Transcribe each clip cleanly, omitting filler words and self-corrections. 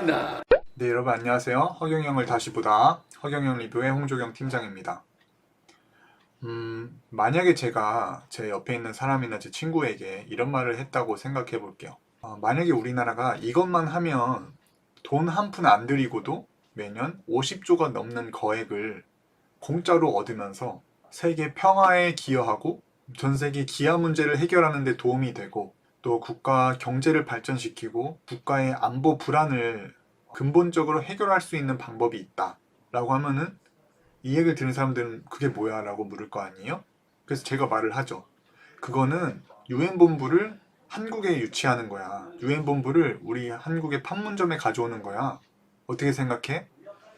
감사합니다. 네, 여러분 안녕하세요. 허경영을 다시 보다 허경영 리뷰의 홍조경 팀장입니다. 만약에 제가 제 옆에 있는 사람이나 제 친구에게 이런 말을 했다고 생각해 볼게요. 만약에 우리나라가 이것만 하면 돈 한 푼 안 들이고도 매년 50조가 넘는 거액을 공짜로 얻으면서 세계 평화에 기여하고 전 세계 기아 문제를 해결하는 데 도움이 되고 또 국가 경제를 발전시키고 국가의 안보 불안을 근본적으로 해결할 수 있는 방법이 있다 라고 하면은 이 얘기를 들은 사람들은 그게 뭐야 라고 물을 거 아니에요? 그래서 제가 말을 하죠. 그거는 유엔본부를 한국에 유치하는 거야. 유엔본부를 우리 한국의 판문점에 가져오는 거야. 어떻게 생각해?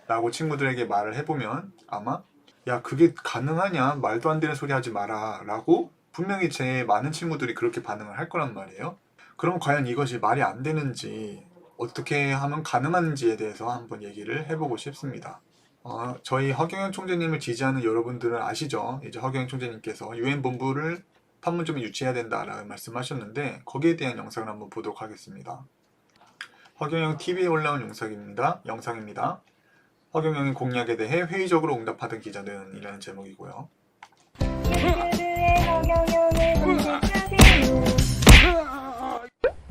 라고 친구들에게 말을 해보면 아마 야 그게 가능하냐? 말도 안 되는 소리 하지 마라 라고 분명히 제 많은 친구들이 그렇게 반응을 할 거란 말이에요. 그럼 과연 이것이 말이 안 되는지 어떻게 하면 가능한지에 대해서 한번 얘기를 해보고 싶습니다. 저희 허경영 총재님을 지지하는 여러분들은 아시죠? 이제 허경영 총재님께서 유엔본부를 판문점에 유치해야 된다라는 말씀하셨는데 거기에 대한 영상을 한번 보도록 하겠습니다. 허경영 TV에 올라온 영상입니다. 허경영의 공약에 대해 회의적으로 응답하던 기자는 이라는 제목이고요.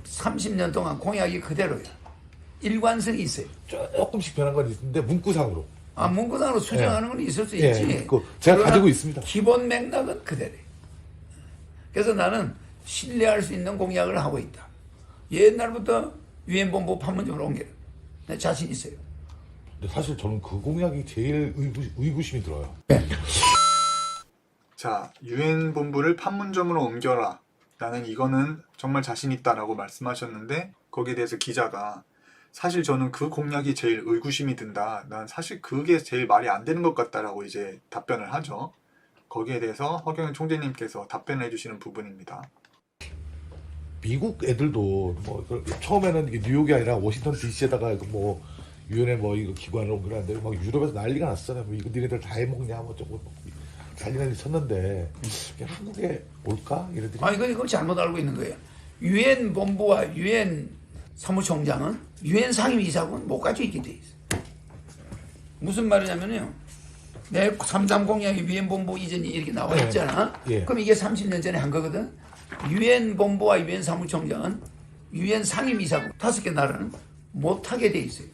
30년 동안 공약이 그대로야. 일관성이 있어요. 조금씩 변한 건 있는데 문구상으로. 문구상으로 수정하는 건 있을 수 예, 있지. 제가 가지고 있습니다. 기본 맥락은 그대로야. 그래서 나는 신뢰할 수 있는 공약을 하고 있다. 옛날부터 유엔본부 판문점으로 옮겨라. 내 자신 있어요. 근데 사실 저는 그 공약이 제일 의구심이 들어요. 네. 자, 유엔본부를 판문점으로 옮겨라. 나는 이거는 정말 자신 있다라고 말씀하셨는데 거기에 대해서 기자가 사실 저는 그 공약이 제일 의구심이 든다. 난 사실 그게 제일 말이 안 되는 것 같다라고 이제 답변을 하죠. 거기에 대해서 허경영 총재님께서 답변을 해주시는 부분입니다. 미국 애들도 뭐 처음에는 이게 뉴욕이 아니라 워싱턴 DC에다가 뭐 유엔의 뭐 이거 기관을 옮겨놨는데 막 유럽에서 난리가 났잖아요. 뭐 이거 니네들 다 해먹냐 뭐 저거 난리 쳤는데 한국에 올까 이래들이. 이건 잘못 알고 있는 거예요. 유엔 본부와 유엔 사무총장은 유엔 상임이사국은 못 가지고 있게 돼 있어. 무슨 말이냐면요. 내 3.3 공약이 유엔 본부 이전이 이렇게 나와 있잖아. 예. 그럼 이게 30년 전에 한 거거든. 유엔 본부와 유엔 사무총장은 유엔 상임이사국 5개 나라는 못 하게 돼 있어요.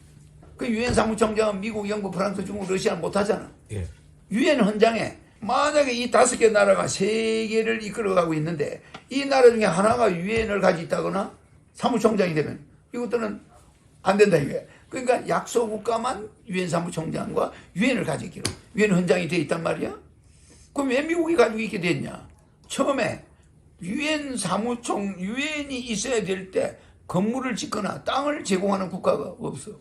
그 유엔 사무총장은 미국, 영국, 프랑스, 중국, 러시아는 못 하잖아. 예. 유엔 헌장에 만약에 이 5개 나라가 세계를 이끌어가고 있는데 이 나라 중에 하나가 유엔을 가지고 있다거나 사무총장이 되면 이것들은 안 된다 이게. 그러니까 약소 국가만 유엔 사무총장과 유엔을 가지고 있기로 유엔 헌장이 돼 있단 말이야. 그럼 왜 미국이 가지고 있게 됐냐? 처음에 유엔이 있어야 될 때 건물을 짓거나 땅을 제공하는 국가가 없어.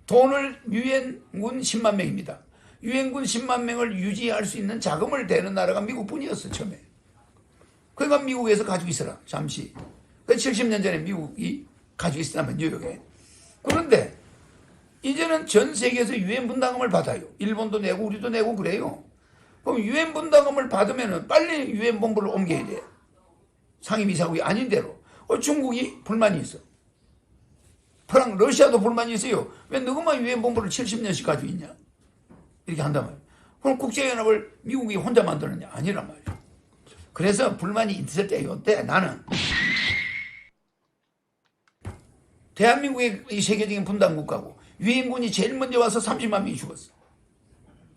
돈을 유엔군 10만 명입니다. 유엔군 10만 명을 유지할 수 있는 자금을 대는 나라가 미국뿐이었어 처음에. 그러니까 미국에서 가지고 있어라 잠시. 그 70년 전에 미국이 가지고 있었다면 뉴욕에. 그런데 이제는 전 세계에서 유엔 분담금을 받아요. 일본도 내고 우리도 내고 그래요. 그럼 유엔 분담금을 받으면 빨리 유엔 본부를 옮겨야 돼. 상임이사국이 아닌 대로. 중국이 불만이 있어. 러시아도 불만이 있어요. 왜 너희만 유엔 본부를 70년씩 가지고 있냐? 이렇게 한단 말이야. 그럼 국제연합을 미국이 혼자 만드느냐? 아니란 말이야. 그래서 불만이 있을 때 이때 나는 대한민국의 이 세계적인 분담국가고 유엔군이 제일 먼저 와서 30만 명이 죽었어.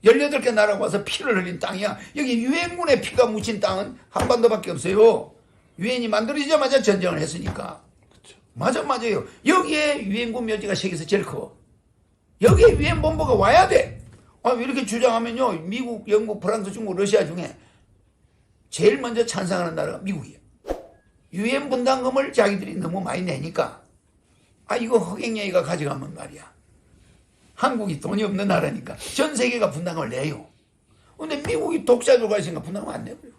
18개 나라가 와서 피를 흘린 땅이야. 여기 유엔군의 피가 묻힌 땅은 한반도밖에 없어요. 유엔이 만들어지자마자 전쟁을 했으니까. 맞아요. 여기에 유엔군 묘지가 세계에서 제일 커. 여기에 유엔 본부가 와야 돼. 이렇게 주장하면요. 미국, 영국, 프랑스, 중국, 러시아 중에 제일 먼저 찬성하는 나라가 미국이에요. 유엔 분담금을 자기들이 너무 많이 내니까 이거 허경영이가 가져가면 말이야. 한국이 돈이 없는 나라니까 전 세계가 분담금을 내요. 근데 미국이 독자적으로 있으니까 분담금 안 내고요.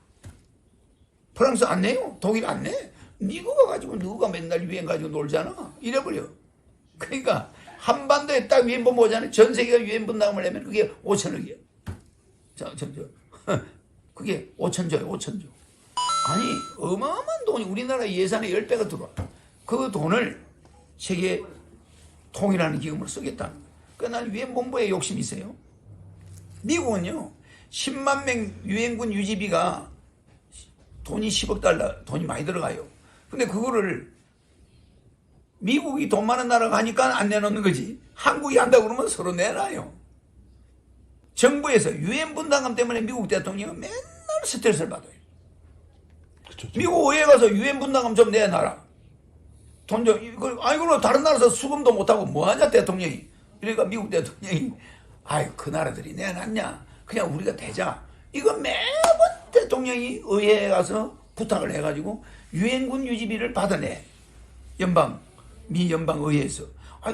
프랑스 안 내요. 독일 안 내. 미국가 가지고 누가 맨날 유엔 가지고 놀잖아. 이래버려. 그러니까 한반도에 딱 유엔 본부 오잖아요. 전 세계가 유엔 분담금을 내면 그게 5천억이에요. 그게 5천조예요. 5천조. 아니 어마어마한 돈이 우리나라 예산의 10배가 들어와. 그 돈을 세계 통일하는 기금으로 쓰겠다는 거예요. 그러니까 난 유엔 본부에 욕심이 있어요. 미국은요 10만 명 유엔군 유지비가 돈이 10억 달러 돈이 많이 들어가요. 근데 그거를 미국이 돈 많은 나라가 하니까 안 내놓는 거지. 한국이 한다고 그러면 서로 내놔요. 정부에서 유엔 분담금 때문에 미국 대통령은 맨날 스트레스를 받아요. 그쵸. 미국 의회 가서 유엔 분담금 좀 내놔라. 돈 좀, 이거 다른 나라에서 수금도 못하고 뭐하냐 대통령이. 그러니까 미국 대통령이 아유 그 나라들이 내놨냐. 그냥 우리가 대자. 이거 매번 대통령이 의회에 가서 부탁을 해가지고 유엔군 유지비를 받아내. 미 연방의회에서.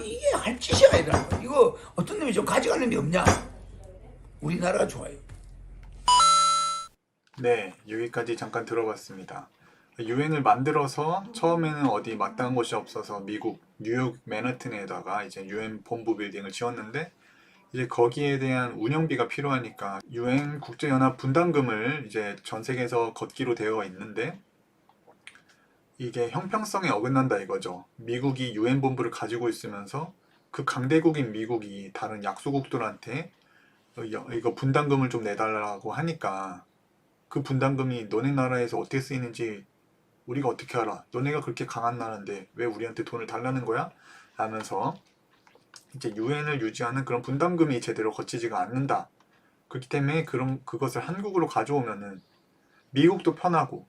이게 할 짓이 아니라 이거 어떤 놈이 좀 가져갈 놈이 없냐. 우리나라가 좋아요. 네, 여기까지 잠깐 들어봤습니다. 유엔을 만들어서 처음에는 어디 마땅한 곳이 없어서 미국 뉴욕 맨하튼에다가 이제 유엔 본부 빌딩을 지었는데 이제 거기에 대한 운영비가 필요하니까 유엔 국제연합 분담금을 이제 전 세계에서 걷기로 되어 있는데 이게 형평성에 어긋난다 이거죠. 미국이 유엔 본부를 가지고 있으면서 그 강대국인 미국이 다른 약소국들한테 이거 분담금을 좀 내달라고 하니까 그 분담금이 너네 나라에서 어떻게 쓰이는지 우리가 어떻게 알아? 너네가 그렇게 강한 나라인데 왜 우리한테 돈을 달라는 거야? 하면서 이제 유엔을 유지하는 그런 분담금이 제대로 거치지가 않는다. 그렇기 때문에 그것을 한국으로 가져오면은 미국도 편하고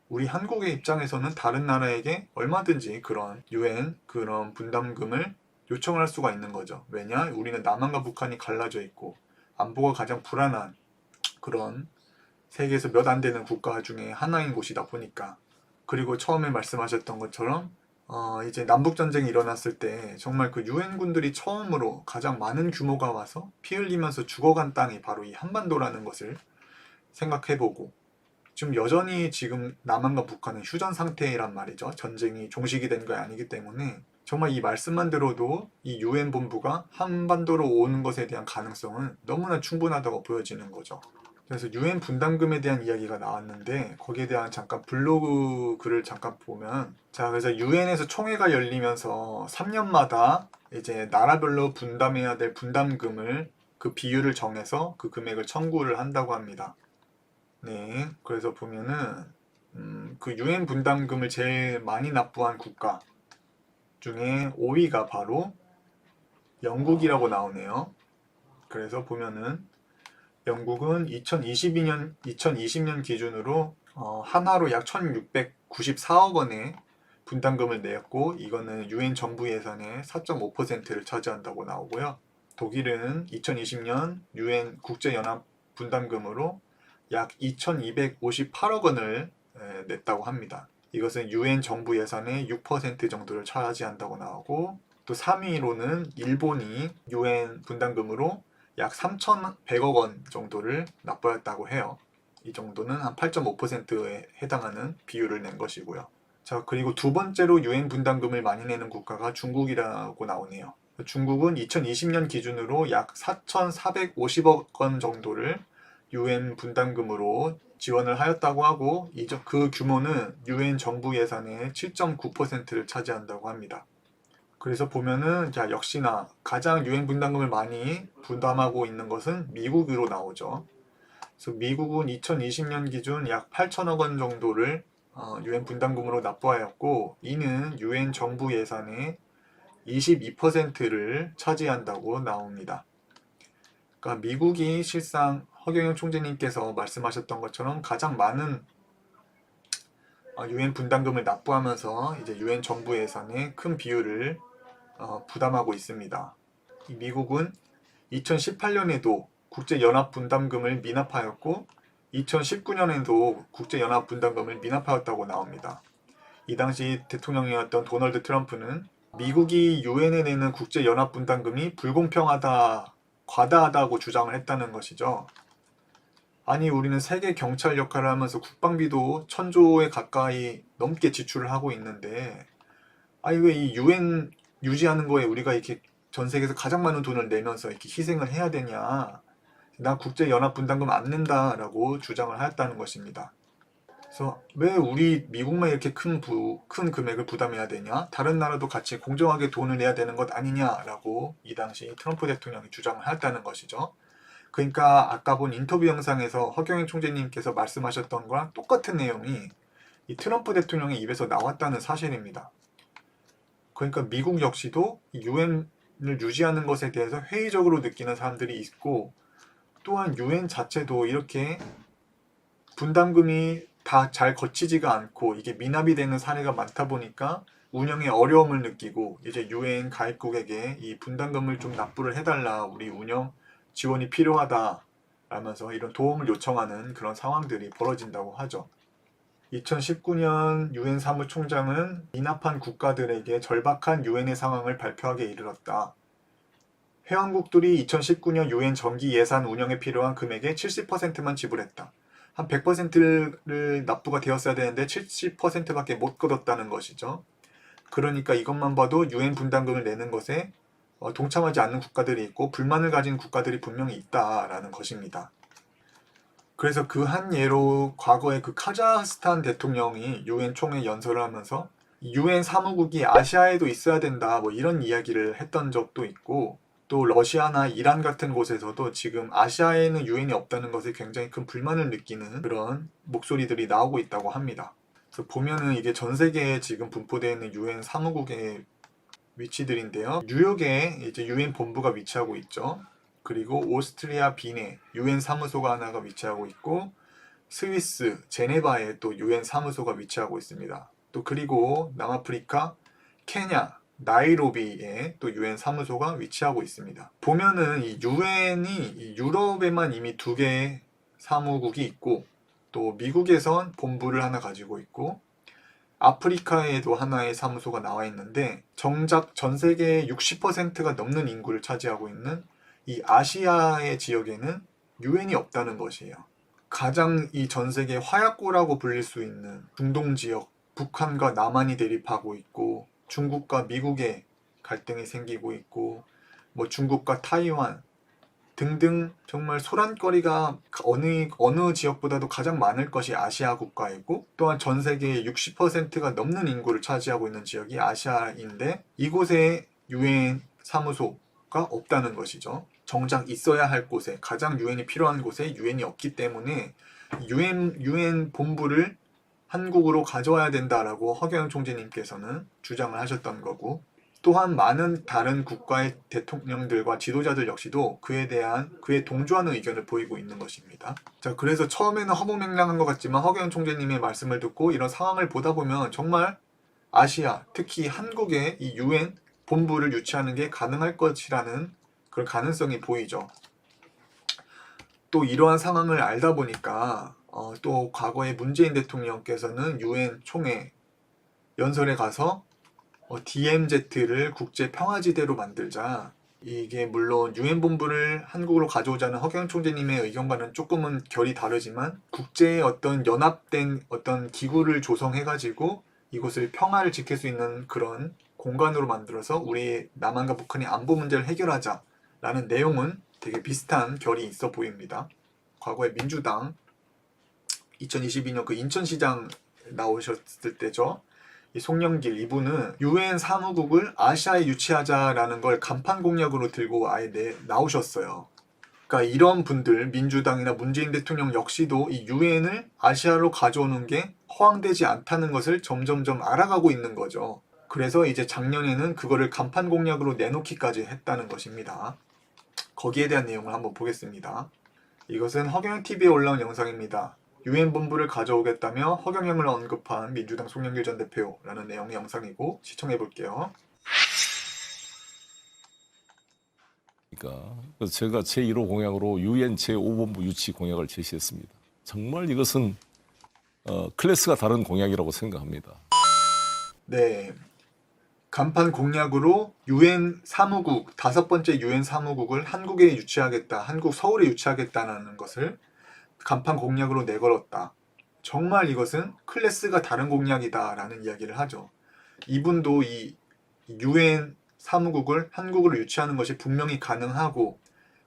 우리 한국의 입장에서는 다른 나라에게 얼마든지 그런 유엔 그런 분담금을 요청을 할 수가 있는 거죠. 왜냐? 우리는 남한과 북한이 갈라져 있고 안보가 가장 불안한 그런 세계에서 몇 안 되는 국가 중에 하나인 곳이다 보니까. 그리고 처음에 말씀하셨던 것처럼 이제 남북전쟁이 일어났을 때 정말 그 유엔군들이 처음으로 가장 많은 규모가 와서 피 흘리면서 죽어간 땅이 바로 이 한반도라는 것을 생각해보고 지금 여전히 지금 남한과 북한은 휴전 상태란 말이죠. 전쟁이 종식이 된 게 아니기 때문에 정말 이 말씀만 들어도 이 유엔 본부가 한반도로 오는 것에 대한 가능성은 너무나 충분하다고 보여지는 거죠. 그래서 유엔 분담금에 대한 이야기가 나왔는데 거기에 대한 잠깐 블로그 글을 잠깐 보면 자 그래서 유엔에서 총회가 열리면서 3년마다 이제 나라별로 분담해야 될 분담금을 그 비율을 정해서 그 금액을 청구를 한다고 합니다. 네, 그래서 보면은 그 유엔 분담금을 제일 많이 납부한 국가 중에 5위가 바로 영국이라고 나오네요. 그래서 보면은 영국은 2020년 기준으로 한화로 약 1694억 원의 분담금을 내었고 이거는 유엔 정부 예산의 4.5%를 차지한다고 나오고요. 독일은 2020년 유엔 국제연합 분담금으로 약 2258억 원을 냈다고 합니다. 이것은 유엔 정부 예산의 6% 정도를 차지한다고 나오고 또 3위로는 일본이 유엔 분담금으로 약 3,100억 원 정도를 납부했다고 해요. 이 정도는 한 8.5%에 해당하는 비율을 낸 것이고요. 자, 그리고 두 번째로 유엔 분담금을 많이 내는 국가가 중국이라고 나오네요. 중국은 2020년 기준으로 약 4,450억 원 정도를 유엔 분담금으로 지원을 하였다고 하고 그 규모는 유엔 정부 예산의 7.9%를 차지한다고 합니다. 그래서 보면은 역시나 가장 유엔 분담금을 많이 부담하고 있는 것은 미국으로 나오죠. 그래서 미국은 2020년 기준 약 8천억 원 정도를 유엔 분담금으로 납부하였고 이는 유엔 정부 예산의 22%를 차지한다고 나옵니다. 그러니까 미국이 실상 허경영 총재님께서 말씀하셨던 것처럼 가장 많은 유엔 분담금을 납부하면서 이제 유엔 정부 예산의 큰 비율을 부담하고 있습니다. 미국은 2018년에도 국제연합 분담금을 미납하였고 2019년에도 국제연합 분담금을 미납하였다고 나옵니다. 이 당시 대통령이었던 도널드 트럼프는 미국이 유엔에 내는 국제연합 분담금이 불공평하다, 과다하다고 주장을 했다는 것이죠. 아니 우리는 세계 경찰 역할을 하면서 국방비도 1,000조에 가까이 넘게 지출을 하고 있는데 아니 왜 이 유엔 유지하는 거에 우리가 이렇게 전 세계에서 가장 많은 돈을 내면서 이렇게 희생을 해야 되냐. 나 국제연합 분담금 안 낸다라고 주장을 하였다는 것입니다. 그래서 왜 우리 미국만 이렇게 큰 금액을 부담해야 되냐? 다른 나라도 같이 공정하게 돈을 내야 되는 것 아니냐라고 이 당시 트럼프 대통령이 주장을 했다는 것이죠. 그러니까 아까 본 인터뷰 영상에서 허경영 총재님께서 말씀하셨던 거랑 똑같은 내용이 이 트럼프 대통령의 입에서 나왔다는 사실입니다. 그러니까 미국 역시도 유엔을 유지하는 것에 대해서 회의적으로 느끼는 사람들이 있고, 또한 유엔 자체도 이렇게 분담금이 다 잘 거치지가 않고 이게 미납이 되는 사례가 많다 보니까 운영에 어려움을 느끼고, 이제 유엔 가입국에게 이 분담금을 좀 납부를 해달라, 우리 운영 지원이 필요하다 라면서 이런 도움을 요청하는 그런 상황들이 벌어진다고 하죠. 2019년 유엔 사무총장은 미납한 국가들에게 절박한 유엔의 상황을 발표하게 이르렀다. 회원국들이 2019년 유엔 정기 예산 운영에 필요한 금액의 70%만 지불했다. 한 100%를 납부가 되었어야 되는데 70%밖에 못 끌었다는 것이죠. 그러니까 이것만 봐도 유엔 분담금을 내는 것에 동참하지 않는 국가들이 있고 불만을 가진 국가들이 분명히 있다라는 것입니다. 그래서 그 한 예로 과거에 그 카자흐스탄 대통령이 유엔 총회 연설을 하면서 유엔 사무국이 아시아에도 있어야 된다, 뭐 이런 이야기를 했던 적도 있고, 또 러시아나 이란 같은 곳에서도 지금 아시아에는 유엔이 없다는 것에 굉장히 큰 불만을 느끼는 그런 목소리들이 나오고 있다고 합니다. 그래서 보면은 이게 전 세계에 지금 분포되어 있는 유엔 사무국의 위치들인데요. 뉴욕에 이제 유엔 본부가 위치하고 있죠. 그리고 오스트리아 빈에 유엔 사무소가 하나가 위치하고 있고, 스위스 제네바에 또 유엔 사무소가 위치하고 있습니다. 또 그리고 남아프리카 케냐 나이로비에 또 유엔 사무소가 위치하고 있습니다. 보면은 이 유엔이 유럽에만 이미 2개의 사무국이 있고, 또 미국에선 본부를 하나 가지고 있고, 아프리카에도 하나의 사무소가 나와 있는데, 정작 전 세계의 60%가 넘는 인구를 차지하고 있는 이 아시아의 지역에는 유엔이 없다는 것이에요. 가장 이 전 세계 화약고라고 불릴 수 있는 중동 지역, 북한과 남한이 대립하고 있고, 중국과 미국의 갈등이 생기고 있고, 뭐 중국과 타이완 등등 정말 소란거리가 어느 지역보다도 가장 많을 것이 아시아 국가이고, 또한 전 세계의 60%가 넘는 인구를 차지하고 있는 지역이 아시아인데, 이곳에 유엔 사무소가 없다는 것이죠. 정작 있어야 할 곳에, 가장 유엔이 필요한 곳에 유엔이 없기 때문에 유엔 본부를 한국으로 가져와야 된다라고 허경영 총재님께서는 주장을 하셨던 거고, 또한 많은 다른 국가의 대통령들과 지도자들 역시도 그에 동조하는 의견을 보이고 있는 것입니다. 자, 그래서 처음에는 허무맹랑한 것 같지만 허경영 총재님의 말씀을 듣고 이런 상황을 보다 보면 정말 아시아, 특히 한국에 이 유엔 본부를 유치하는 게 가능할 것이라는 그런 가능성이 보이죠. 또 이러한 상황을 알다 보니까 또 과거에 문재인 대통령께서는 유엔 총회 연설에 가서 DMZ를 국제 평화지대로 만들자. 이게 물론 유엔 본부를 한국으로 가져오자는 허경영 총재님의 의견과는 조금은 결이 다르지만, 국제의 어떤 연합된 어떤 기구를 조성해가지고 이곳을 평화를 지킬 수 있는 그런 공간으로 만들어서 우리 남한과 북한의 안보 문제를 해결하자라는 내용은 되게 비슷한 결이 있어 보입니다. 과거에 민주당 2022년 그 인천시장 나오셨을 때죠. 이 송영길 이분은 유엔 사무국을 아시아에 유치하자라는 걸 간판 공약으로 들고 아예 나오셨어요. 그러니까 이런 분들, 민주당이나 문재인 대통령 역시도 이 유엔을 아시아로 가져오는 게 허황되지 않다는 것을 점점점 알아가고 있는 거죠. 그래서 이제 작년에는 그거를 간판 공약으로 내놓기까지 했다는 것입니다. 거기에 대한 내용을 한번 보겠습니다. 이것은 허경영TV에 올라온 영상입니다. 유엔 본부를 가져오겠다며 허경영을 언급한 민주당 송영길 전 대표라는 내용의 영상이고, 시청해볼게요. 그러니까 제가 제1호 공약으로 유엔 제5본부 유치 공약을 제시했습니다. 정말 이것은 클래스가 다른 공약이라고 생각합니다. 네, 간판 공약으로 유엔 사무국, 5번째 유엔 사무국을 한국에 유치하겠다, 한국 서울에 유치하겠다는 것을 간판 공약으로 내걸었다. 정말 이것은 클래스가 다른 공약이다 라는 이야기를 하죠. 이분도 이 유엔 사무국을 한국으로 유치하는 것이 분명히 가능하고,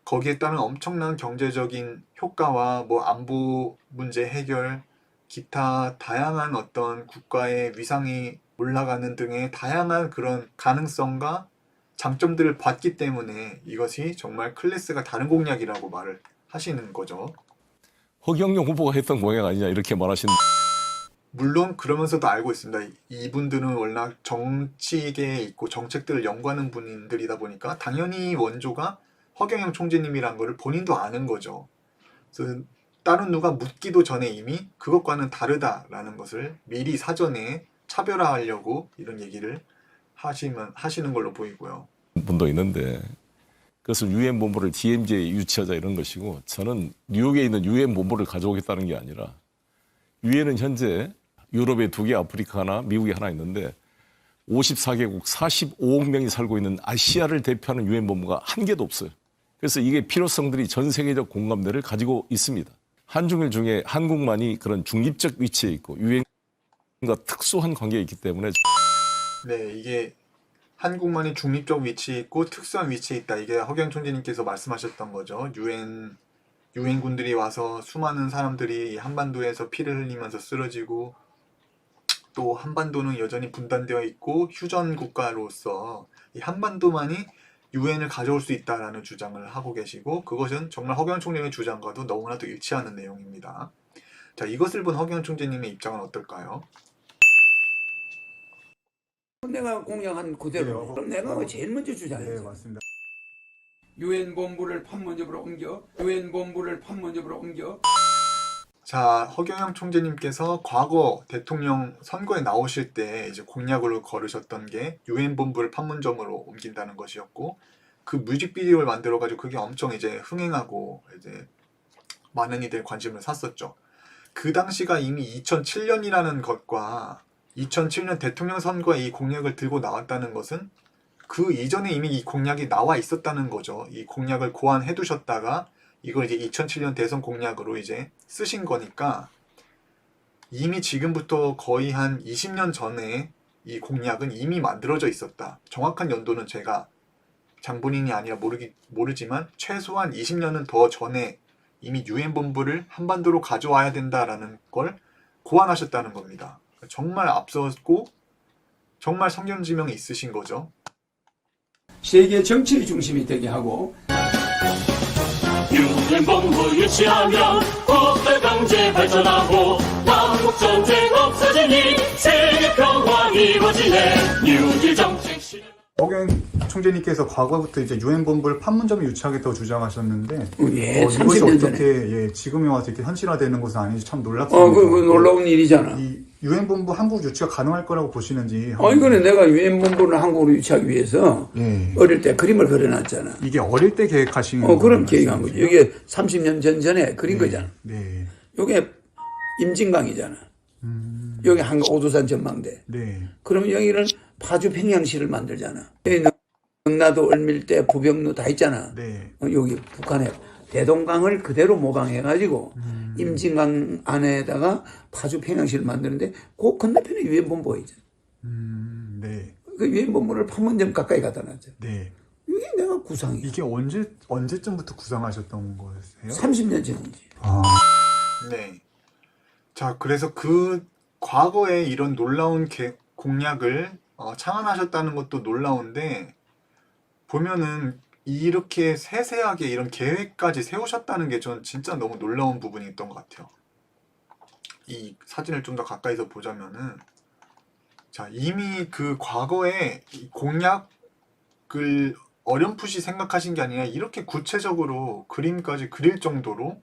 거기에 따른 엄청난 경제적인 효과와 뭐 안보 문제 해결, 기타 다양한 어떤 국가의 위상이 올라가는 등의 다양한 그런 가능성과 장점들을 봤기 때문에 이것이 정말 클래스가 다른 공약이라고 말을 하시는 거죠. 허경영 후보가 했던 공약 아니냐 이렇게 말하시는. 물론 그러면서도 알고 있습니다. 이분들은 워낙 정치계에 있고 정책들을 연구하는 분들이다 보니까 당연히 원조가 허경영 총재님이란 거를 본인도 아는 거죠. 그래서 다른 누가 묻기도 전에 이미 그것과는 다르다라는 것을 미리 사전에 차별화하려고 이런 얘기를 하시는 걸로 보이고요. 분도 있는데 그것을 유엔 본부를 DMZ에 유치하자 이런 것이고, 저는 뉴욕에 있는 유엔 본부를 가져오겠다는 게 아니라, 유엔은 현재 유럽에 2개, 아프리카 하나, 미국에 하나 있는데 54개국 45억 명이 살고 있는 아시아를 대표하는 유엔 본부가 한 개도 없어요. 그래서 이게 필요성들이 전 세계적 공감대를 가지고 있습니다. 한중일 중에 한국만이 그런 중립적 위치에 있고 유엔과 특수한 관계에 있기 때문에. 네, 이게 한국만이 중립적 위치에 있고 특수한 위치에 있다. 이게 허경영 총재님께서 말씀하셨던 거죠. 유엔군들이 와서 수많은 사람들이 한반도에서 피를 흘리면서 쓰러지고, 또 한반도는 여전히 분단되어 있고 휴전 국가로서 이 한반도만이 유엔을 가져올 수 있다라는 주장을 하고 계시고, 그것은 정말 허경영 총재님의 주장과도 너무나도 일치하는 내용입니다. 자, 이것을 본 허경영 총재님의 입장은 어떨까요? 내가 공약한 그대로. 네, 그럼 내가 제일 먼저 주장했죠. 네, 맞습니다. 유엔 본부를 판문점으로 옮겨. 유엔 본부를 판문점으로 옮겨. 자, 허경영 총재님께서 과거 대통령 선거에 나오실 때 이제 공약으로 걸으셨던 게 유엔 본부를 판문점으로 옮긴다는 것이었고, 그 뮤직비디오를 만들어가지고 그게 엄청 이제 흥행하고 이제 많은 이들 관심을 샀었죠. 그 당시가 이미 2007년이라는 것과 2007년 대통령 선거에 이 공약을 들고 나왔다는 것은 그 이전에 이미 이 공약이 나와 있었다는 거죠. 이 공약을 고안해 두셨다가 이걸 이제 2007년 대선 공약으로 이제 쓰신 거니까, 이미 지금부터 거의 한 20년 전에 이 공약은 이미 만들어져 있었다. 정확한 연도는 제가 장본인이 아니라 모르지만 최소한 20년은 더 전에 이미 유엔 본부를 한반도로 가져와야 된다라는 걸 고안하셨다는 겁니다. 정말 앞섰고 정말 성견지명이 있으신 거죠. 세계 정치의 중심이 되게 하고, 유엔 본부 유치하면 국가 경제 발전하고 남북 전쟁 없어지니 세계 평화 이루어지네. 뉴딜 정책 실현. 허경영 총재님께서 과거부터 이제 유엔 본부를 판문점에 유치하겠다고 주장하셨는데, 예, 이것이 30년 전에. 어떻게 지금에 와서 이렇게 현실화되는 것은 아닌지 참 놀랍습니다. 그 놀라운 일이잖아. 이 유엔 본부 한국 유치가 가능할 거라고 보시는지. 이거는 내가 유엔 본부를 한국으로 유치하기 위해서 예. 어릴 때 그림을 그려놨잖아. 이게 어릴 때 계획하신 그럼 계획한 거지. 여기 30년 전에 그린 거잖아. 네. 요게 임진강이잖아. 여기 한국 오도산 전망대. 네. 그러면 여기를 파주 평양시를 만들잖아. 여기 능라도 을밀대 부병루 다 있잖아. 네. 여기 북한에 대동강을 그대로 모방해가지고 임진강 안에다가 파주 평양시를 만드는데 그 건너편에 유엔 본부가 있잖아. 네. 그 유엔 본부를 판문점 가까이 갖다 놨잖아. 네. 이게 내가 구상이야. 이게 언제쯤부터 구상하셨던 거세요? 30년 전이지. 아. 네. 자, 그래서 그 과거에 이런 놀라운 공약을 창안하셨다는 것도 놀라운데, 보면은 이렇게 세세하게 이런 계획까지 세우셨다는 게 전 진짜 너무 놀라운 부분이 있던 것 같아요. 이 사진을 좀 더 가까이서 보자면은, 자, 이미 그 과거에 이 공약을 어렴풋이 생각하신 게 아니라 이렇게 구체적으로 그림까지 그릴 정도로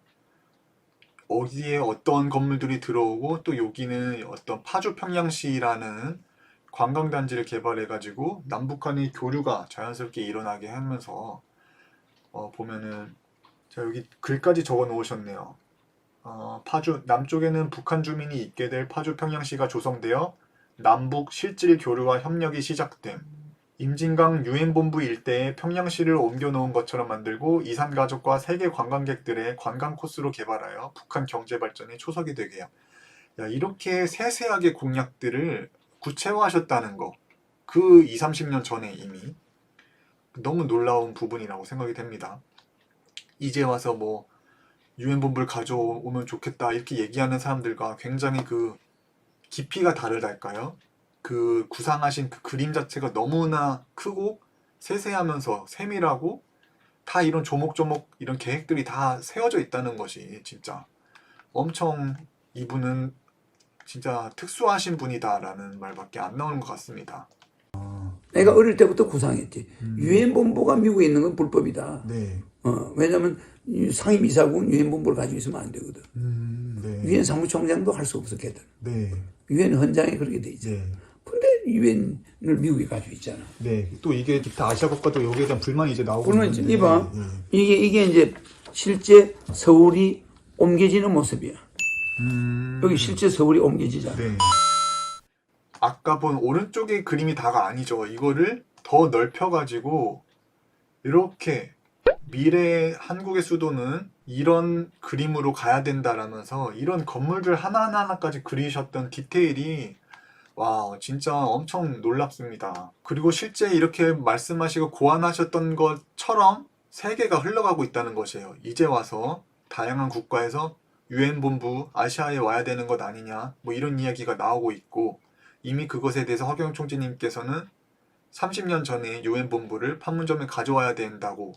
어디에 어떤 건물들이 들어오고, 또 여기는 어떤 파주 평양시라는 관광단지를 개발해가지고 남북한의 교류가 자연스럽게 일어나게 하면서 보면은, 자, 여기 글까지 적어 놓으셨네요. 파주 남쪽에는 북한 주민이 있게 될 파주 평양시가 조성되어 남북 실질 교류와 협력이 시작됨. 임진강 유엔본부 일대에 평양시를 옮겨놓은 것처럼 만들고 이산가족과 세계 관광객들의 관광 코스로 개발하여 북한 경제 발전에 초석이 되게 해요. 야, 이렇게 세세하게 공약들을 구체화하셨다는 거, 그 20, 30년 전에 이미 너무 놀라운 부분이라고 생각이 됩니다. 이제 와서 뭐 유엔 본부를 가져오면 좋겠다 이렇게 얘기하는 사람들과 굉장히 그 깊이가 다르달까요? 그 구상하신 그 그림 자체가 너무나 크고 세세하면서 세밀하고 다 이런 조목조목 이런 계획들이 다 세워져 있다는 것이 진짜 엄청 이분은 진짜 특수하신 분이다라는 말밖에 안 나오는 것 같습니다. 내가 어릴 때부터 구상했지. 유엔 본부가 미국에 있는 건 불법이다. 네. 왜냐하면 상임이사국은 유엔 본부를 가지고 있으면 안 되거든. 네. 유엔 사무총장도 할 수 없었거든. 네. 유엔 헌장에 그렇게 돼 있잖아. 네. 근데 유엔을 미국이 가지고 있잖아. 네. 또 이게 기타 아시아 국가도 여기에 대한 불만이 이제 나오고 그러면 있는데. 이봐. 네. 이게 이제 실제 서울이 옮겨지는 모습이야. 여기 실제 서울이 옮겨지잖아. 네. 아까 본 오른쪽의 그림이 다가 아니죠. 이거를 더 넓혀가지고 이렇게 미래 한국의 수도는 이런 그림으로 가야 된다라면서 이런 건물들 하나하나까지 그리셨던 디테일이 와 진짜 엄청 놀랍습니다. 그리고 실제 이렇게 말씀하시고 고안하셨던 것처럼 세계가 흘러가고 있다는 것이에요. 이제 와서 다양한 국가에서 유엔 본부 아시아에 와야 되는 것 아니냐 뭐 이런 이야기가 나오고 있고 이미 그것에 대해서 허경 총재님께서는 30년 전에 유엔 본부를 판문점에 가져와야 된다고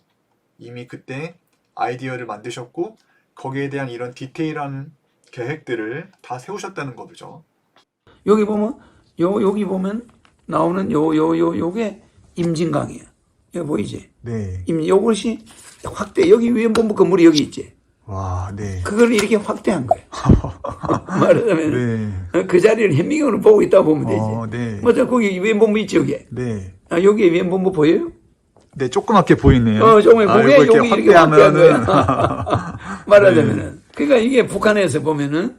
이미 그때 아이디어를 만드셨고 거기에 대한 이런 디테일한 계획들을 다 세우셨다는 거죠. 여기 보면 여기 보면 나오는 요게 임진강이야. 이거 보이지? 네. 요것이 확대. 여기 유엔 본부 건물이 여기 있지. 와, 네. 그걸 이렇게 확대한 거야. 말하자면 네. 그 자리를 현미경으로 보고 있다 보면 되지. 네. 맞아, 거기 유엔 본부 있지 여기. 네. 여기 유엔 본부 보여요? 네, 조그맣게 보이네요. 조금 그게 이거 여기 이렇게 확대한 확대하면은 거야. 말하자면은. 그러니까 이게 북한에서 보면은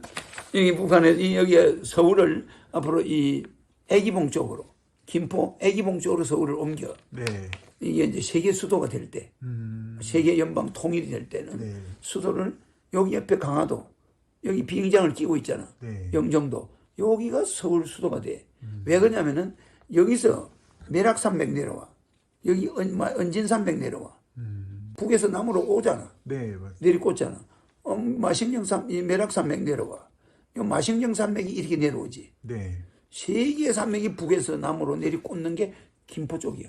여기 북한에 여기 서울을 앞으로 이 애기봉 쪽으로 김포 애기봉 쪽으로 서울을 옮겨. 네. 이게 이제 세계 수도가 될 때, 세계 연방 통일이 될 때는 네. 수도를 여기 옆에 강화도, 여기 비행장을 끼고 있잖아. 네. 영종도. 여기가 서울 수도가 돼. 왜 그러냐면은 여기서 매락산맥 내려와. 여기 은진산맥 내려와. 북에서 남으로 오잖아. 네, 맞습니다. 내리꽂잖아. 이 매락산맥 내려와. 이 마식령산맥이 이렇게 내려오지. 네. 세 개의 산맥이 북에서 남으로 내리꽂는 게 김포 쪽이야.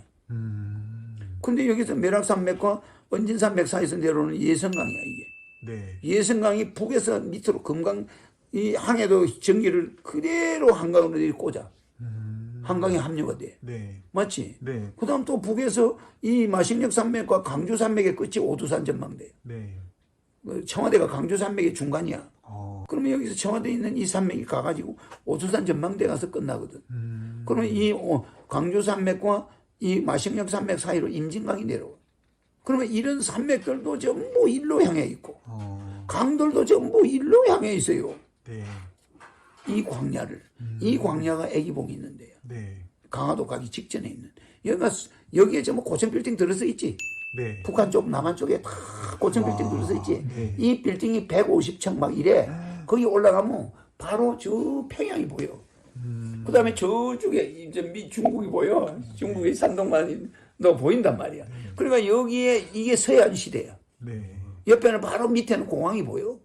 근데 여기서 매락산맥과 은진산맥 사이에서 내려오는 예성강이야, 이게. 네. 예성강이 북에서 밑으로 금강, 이 항해도 전기를 그대로 한강으로 내리꽂아. 한강에 합류가 돼. 네. 맞지? 네. 그 다음 또 북에서 이 마식령산맥과 강주산맥의 끝이 오두산 전망대. 네. 청와대가 강주산맥의 중간이야. 어. 그러면 여기서 청와대에 있는 이 산맥이 가가지고 오두산 전망대 가서 끝나거든. 그러면 이 강주산맥과 이 마식령산맥 사이로 임진강이 내려와. 그러면 이런 산맥들도 전부 일로 향해 있고 강들도 전부 일로 향해 있어요. 네. 이 광야를. 이 광야가 애기봉이 있는 데야. 네. 강화도 가기 직전에 있는. 여기에 전부 고층 빌딩 들어서 있지. 네. 북한 쪽 남한 쪽에 다 고층 빌딩 들어서 있지. 네. 이 빌딩이 150층 막 이래. 거기 올라가면 바로 저 평양이 보여. 그 다음에 저쪽에 이제 중국이 보여. 중국의 산동만이 너 보인단 말이야. 그러니까 여기에 이게 서해안 시대야. 네. 옆에는 바로 밑에는 공항이 보여.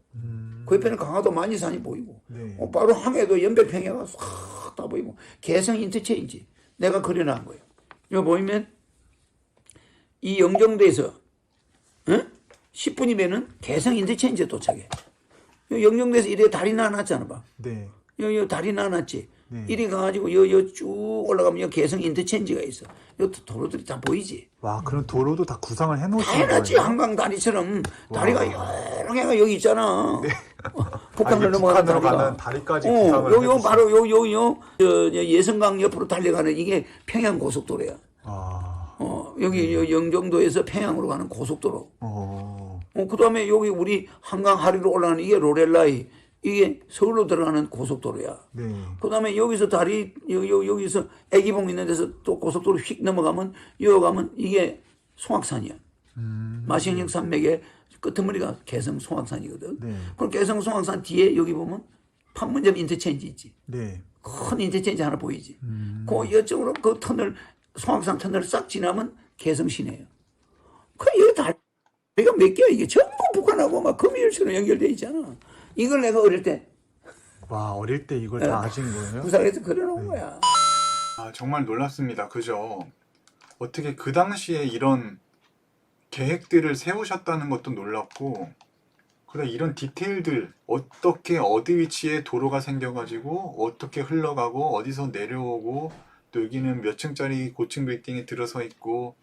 그 옆에는 강화도 만이산이 보이고. 네. 바로 항해도 연백평야가 싹 다 보이고. 개성 인터체인지 내가 그려놓은 거예요. 이거 보이면 이 영종도에서 10분이면은 개성 인터체인지에 도착해. 영종도에서 이래 다리 나놨잖아, 봐. 네. 요 다리 나놨지. 네. 이래 가가지고 요 쭉 올라가면 요 개성 인터체인지가 있어. 요 도로들이 다 보이지. 와, 그런 도로도 다 구상을 다 해놓으신 해놨지. 거예요? 한강 다리처럼 다리가 여러 개가 여기 있잖아. 북한을 이게 넘어가는 북한으로 다리가. 가는 다리까지 구상을 요 해주신 바로 예성강 옆으로 달려가는 이게 평양 고속도로야. 아. 여기 영종도에서 평양으로 가는 고속도로. 그 다음에 여기 우리 한강 하리로 올라가는 이게 로렐라이. 이게 서울로 들어가는 고속도로야. 네. 그 다음에 여기서 여기서 애기봉 있는 데서 또 고속도로 휙 넘어가면, 여기 가면 이게 송악산이야. 마식령 산맥의 끄트머리가 개성 송악산이거든. 네. 그럼 개성 송악산 뒤에 여기 보면 판문점 인터체인지 있지. 네. 큰 인터체인지 하나 보이지. 그 이쪽으로 그 터널, 송악산 터널을 싹 지나면 개성 시내예요. 그 여기 다 이거 몇 개야 이게 전부 북한하고 막 금일처럼 연결돼 있잖아. 이걸 내가 어릴 때 와, 어릴 때 이걸 다 아신 거예요? 구상해서 그려놓은 거야. 아, 정말 놀랍습니다. 그죠? 어떻게 그 당시에 이런 계획들을 세우셨다는 것도 놀랍고, 그래 이런 디테일들, 어떻게 어디 위치에 도로가 생겨가지고 어떻게 흘러가고 어디서 내려오고, 또 여기는 몇 층짜리 고층 빌딩이 들어서 있고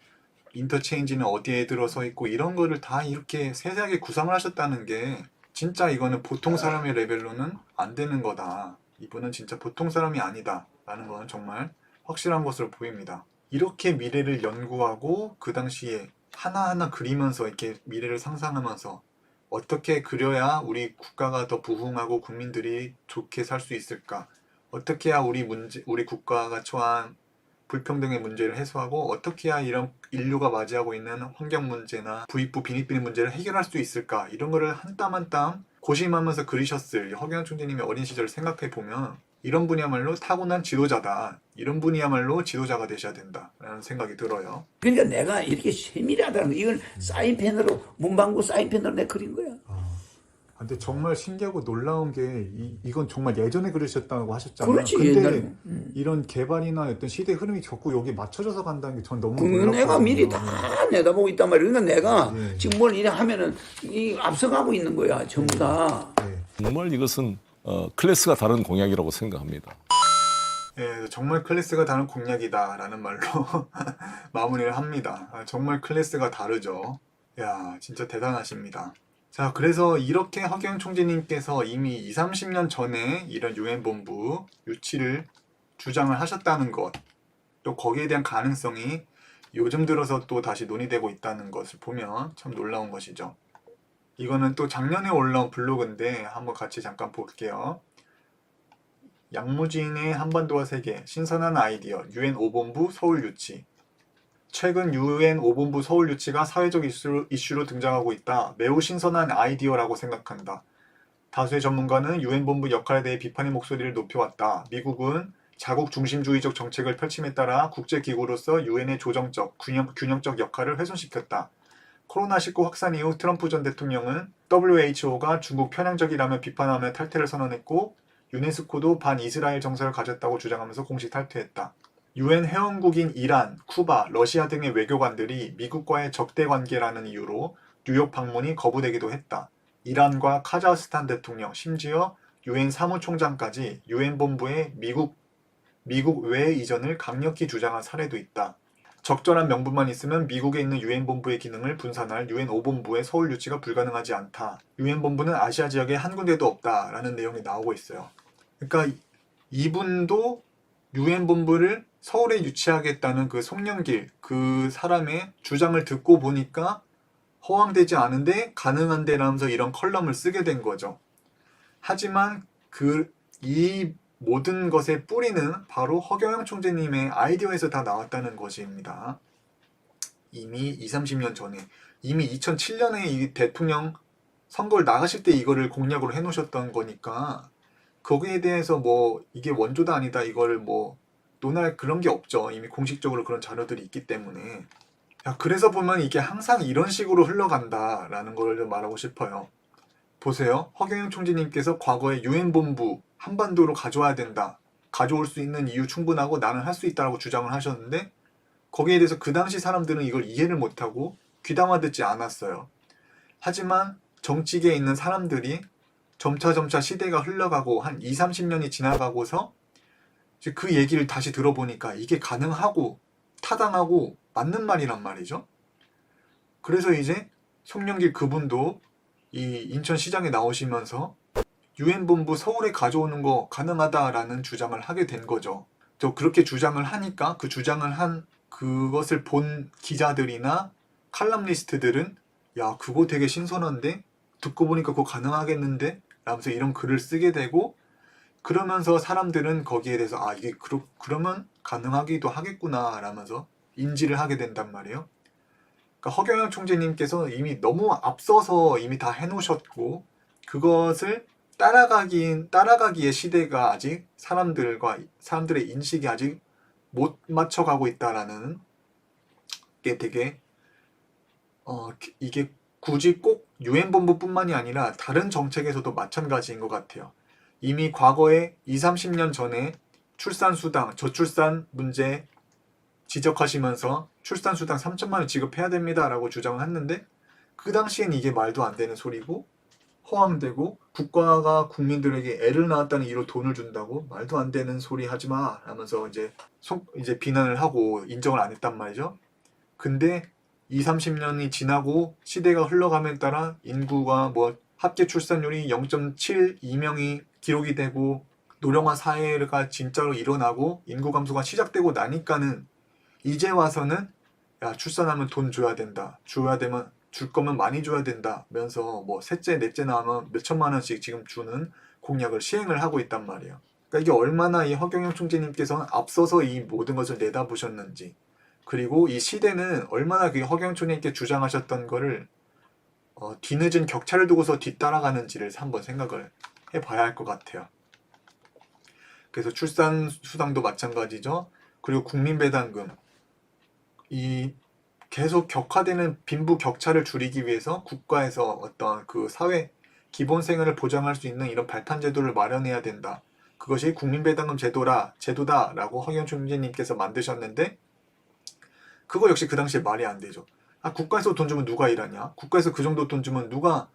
인터체인지는 어디에 들어서 있고, 이런 거를 다 이렇게 세세하게 구상을 하셨다는 게 진짜 이거는 보통 사람의 레벨로는 안 되는 거다. 이분은 진짜 보통 사람이 아니다 라는 거는 정말 확실한 것으로 보입니다. 이렇게 미래를 연구하고 그 당시에 하나하나 그리면서 이렇게 미래를 상상하면서 어떻게 그려야 우리 국가가 더 부흥하고 국민들이 좋게 살 수 있을까? 어떻게 해야 우리 국가가 처한 불평등의 문제를 해소하고, 어떻게 해야 이런 인류가 맞이하고 있는 환경 문제나 부익부 빈익빈 문제를 해결할 수 있을까? 이런 거를 한 땀 한 땀 고심하면서 그리셨을 허경영 총재님의 어린 시절을 생각해 보면, 이런 분이야말로 타고난 지도자다. 이런 분이야말로 지도자가 되셔야 된다라는 생각이 들어요. 그러니까 내가 이렇게 세밀하다는 거, 이걸 사인펜으로 문방구 사인펜으로 내가 그린 거야. 근데 정말 신기하고 놀라운 게 이건 정말 예전에 그러셨다고 하셨잖아요. 그렇지, 근데 옛날에. 이런 개발이나 어떤 시대 흐름이 자꾸 여기 맞춰져서 간다는 게 전 너무 그건 놀랍거든요. 내가 미리 다 내다보고 있단 말이야. 그러니까 내가 네. 지금 뭘 이래 하면은 이 앞서가고 있는 거야, 전부 다. 네. 정말 이것은 클래스가 다른 공약이라고 생각합니다. 예, 정말 클래스가 다른 공약이다라는 말로 마무리를 합니다. 정말 클래스가 다르죠. 야, 진짜 대단하십니다. 자, 그래서 이렇게 허경영 총재님께서 이미 20, 30년 전에 이런 유엔본부 유치를 주장을 하셨다는 것, 또 거기에 대한 가능성이 요즘 들어서 또 다시 논의되고 있다는 것을 보면 참 놀라운 것이죠. 이거는 또 작년에 올라온 블로그인데 한번 같이 잠깐 볼게요. 양무진의 한반도와 세계 신선한 아이디어 유엔 5본부 서울 유치. 최근 유엔 5본부 서울 유치가 사회적 이슈로 등장하고 있다. 매우 신선한 아이디어라고 생각한다. 다수의 전문가는 유엔 본부 역할에 대해 비판의 목소리를 높여왔다. 미국은 자국 중심주의적 정책을 펼침에 따라 국제기구로서 유엔의 조정적, 균형적 역할을 훼손시켰다. 코로나19 확산 이후 트럼프 전 대통령은 WHO가 중국 편향적이라며 비판하며 탈퇴를 선언했고, 유네스코도 반이스라엘 정서를 가졌다고 주장하면서 공식 탈퇴했다. 유엔 회원국인 이란, 쿠바, 러시아 등의 외교관들이 미국과의 적대 관계라는 이유로 뉴욕 방문이 거부되기도 했다. 이란과 카자흐스탄 대통령, 심지어 유엔 사무총장까지 유엔 본부의 미국 외 이전을 강력히 주장한 사례도 있다. 적절한 명분만 있으면 미국에 있는 유엔 본부의 기능을 분산할 유엔 5본부의 서울 유치가 불가능하지 않다. 유엔 본부는 아시아 지역에 한 군데도 없다라는 내용이 나오고 있어요. 그러니까 이분도 유엔 본부를 서울에 유치하겠다는 그 송영길 그 사람의 주장을 듣고 보니까 허황되지 않은데 가능한데 라면서 이런 컬럼을 쓰게 된 거죠. 하지만 이 모든 것의 뿌리는 바로 허경영 총재님의 아이디어에서 다 나왔다는 것입니다. 이미 20, 30년 전에, 이미 2007년에 이 대통령 선거를 나가실 때 이거를 공약으로 해놓으셨던 거니까 거기에 대해서 뭐 이게 원조다 아니다 이거를 뭐 논할 그런 게 없죠. 이미 공식적으로 그런 자료들이 있기 때문에. 그래서 보면 이게 항상 이런 식으로 흘러간다라는 걸 좀 말하고 싶어요. 보세요. 허경영 총재님께서 과거에 유엔 본부 한반도로 가져와야 된다. 가져올 수 있는 이유 충분하고 나는 할 수 있다고 주장을 하셨는데, 거기에 대해서 그 당시 사람들은 이걸 이해를 못하고 귀담아 듣지 않았어요. 하지만 정치계에 있는 사람들이 점차 시대가 흘러가고 한 20, 30년이 지나가고서 그 얘기를 다시 들어보니까 이게 가능하고 타당하고 맞는 말이란 말이죠. 그래서 이제 송영길 그분도 이 인천시장에 나오시면서 유엔 본부 서울에 가져오는 거 가능하다라는 주장을 하게 된 거죠. 저 그렇게 주장을 하니까 그 주장을 한 그것을 본 기자들이나 칼럼니스트들은 야 그거 되게 신선한데 듣고 보니까 그거 가능하겠는데 라면서 이런 글을 쓰게 되고, 그러면서 사람들은 거기에 대해서 아 이게 그러면 가능하기도 하겠구나 라면서 인지를 하게 된단 말이에요. 그러니까 허경영 총재님께서 이미 너무 앞서서 이미 다 해놓으셨고, 그것을 따라가기의 시대가 아직 사람들의 인식이 아직 못 맞춰가고 있다라는 게 되게 이게 굳이 꼭 유엔 본부뿐만이 아니라 다른 정책에서도 마찬가지인 것 같아요. 이미 과거에 20, 30년 전에 출산수당, 저출산 문제 지적하시면서 출산수당 3천만 원 지급해야 됩니다 라고 주장을 했는데 그 당시엔 이게 말도 안 되는 소리고 허황되고 국가가 국민들에게 애를 낳았다는 이유로 돈을 준다고 말도 안 되는 소리 하지 마 하면서 이제 비난을 하고 인정을 안 했단 말이죠. 근데 20, 30년이 지나고 시대가 흘러감에 따라 인구가 뭐 합계 출산율이 0.72명이 기록이 되고 노령화 사회가 진짜로 일어나고 인구 감소가 시작되고 나니까는 이제 와서는 야 출산하면 돈 줘야 된다. 줄 거면 많이 줘야 된다. 면서 뭐 셋째, 넷째 나오면 몇 천만 원씩 지금 주는 공약을 시행을 하고 있단 말이에요. 그러니까 이게 얼마나 이 허경영 총재님께서는 앞서서 이 모든 것을 내다보셨는지 그리고 이 시대는 얼마나 그 허경영 총재님께 주장하셨던 거를 뒤늦은 격차를 두고서 뒤따라가는지를 한번 생각을 해봐야 할 것 같아요. 그래서 출산 수당도 마찬가지죠. 그리고 국민배당금 이 계속 격화되는 빈부 격차를 줄이기 위해서 국가에서 어떤 그 사회 기본 생활을 보장할 수 있는 이런 발판 제도를 마련해야 된다. 그것이 국민배당금 제도다라고 허경영 총재님께서 만드셨는데 그거 역시 그 당시에 말이 안 되죠. 아, 국가에서 돈 주면 누가 일하냐? 국가에서 그 정도 돈 주면 누가